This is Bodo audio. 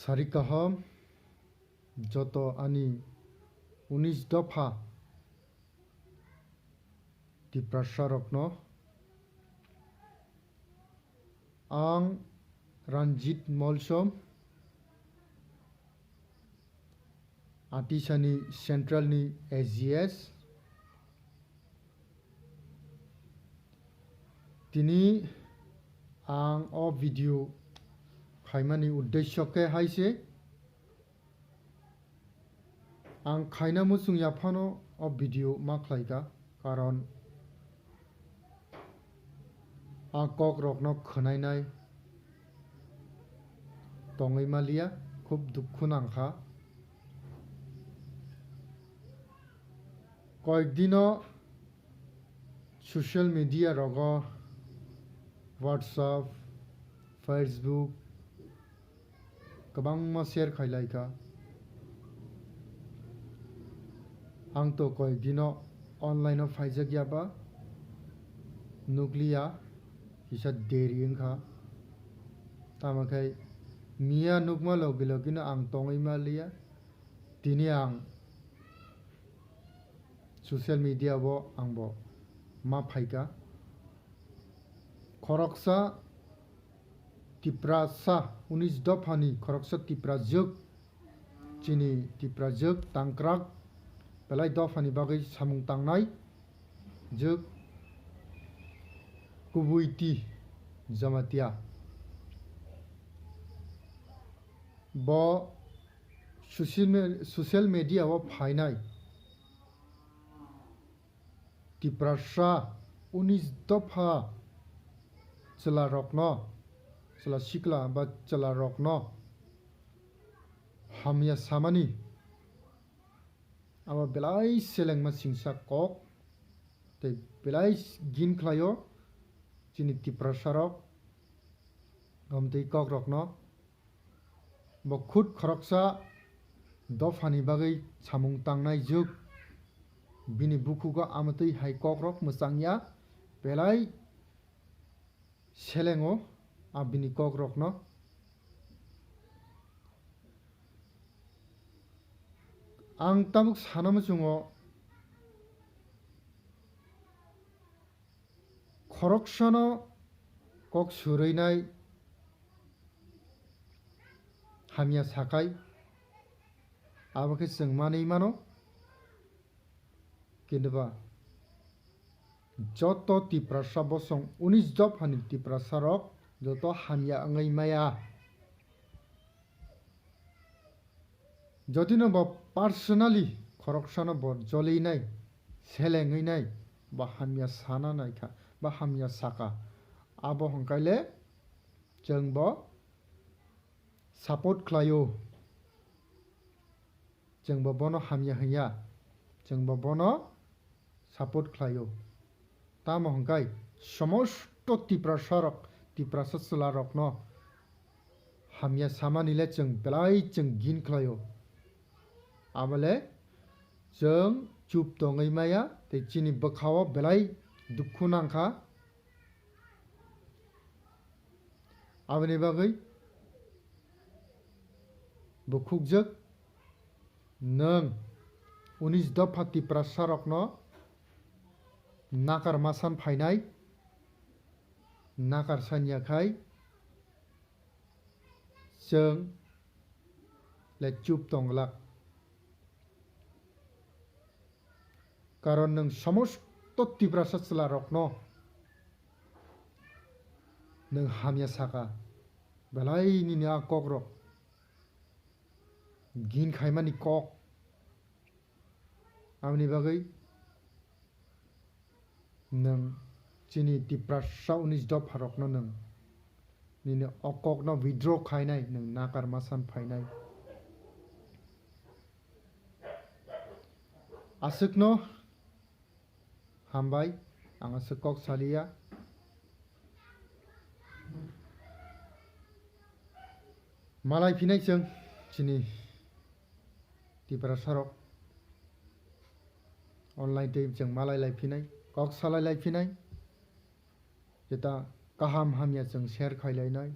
Sarikaham joto ani 19 dopha TRIPURA Chwrokno ang Ranjit Molsom Atisani Central ni SGS tini ang o video khaimani uddesho ke haise ang khaina musung yaphano o video maklaiga karon a Kokphirokno khnainai tongoi malia khub dukhu nangkha koikdino social media rogo WhatsApp Facebook kabangma share khailaika ang to koikdino online of phaijagyaba nuklia hisa deri engkha tamakai mia nukma logilogina ang tongai malia tini ang social media bo angbo ma phaika Khoroksa TRIPURA sa 19 Dophani Khoroksa TRIPURA jog chini TRIPURA jog tangkrak belai Dophani bagai samung tangnai jog kubuiti jamatia bo social media wo phainai TRIPURA sa 19 dopha Chwrokno chwla sikla ba Chwrokno Hamya samani aba belai selengma singsa kok te belai gin khlayo chini TRIPURA Chwrok gomtei Kokphirokno bo khut Khoroksa Dophani bagai samung tangnai juk bini bukugo amatei hai Kokphirok musangya belai selengo abini Kokphirokno ang tamuk sanamusungo Khoroksano Koksurinai Hamya sakai abake sengmani mano kindoba joto TRIPURA sabosong 19 Dophani TRIPURA Chwrok joto Hamya angai maya jodino bo personally Khoroksano bo jolinai selenginai ba Hamya sana naikha ba Hamya saka abo hongkaile jengbo support khlayo jengbo bono Hamya hya jengbo bono support khlayo tamo hongkai samosto TRIPURA Chwrok TRIPURA Chwrokno Hamya samanile jeng belai jeng gin khlayo abale jeng chup tongai maya te chini bakhawa belai dukhu nangkha abani bagai bukhukjak nang 19 dopha TRIPURA Chwrokno nakar masan phainai nakar sanyakhai jeng le chup tonglak karon nang samosto TRIPURA Chwrokno nang Hamya saka belai ni na Kokphirok gin khaimani kok amni bagai nang chini TRIPURA 19 Dophirokno nang nini okokno withdraw khainai nang nakar masan phainai asukno hambai anga sukok salia malai phinai jeng chini TRIPURA Chwrok online te jeng malai lai phinai kok salai lai phinai jeta kaham hamya jeng share khailai nai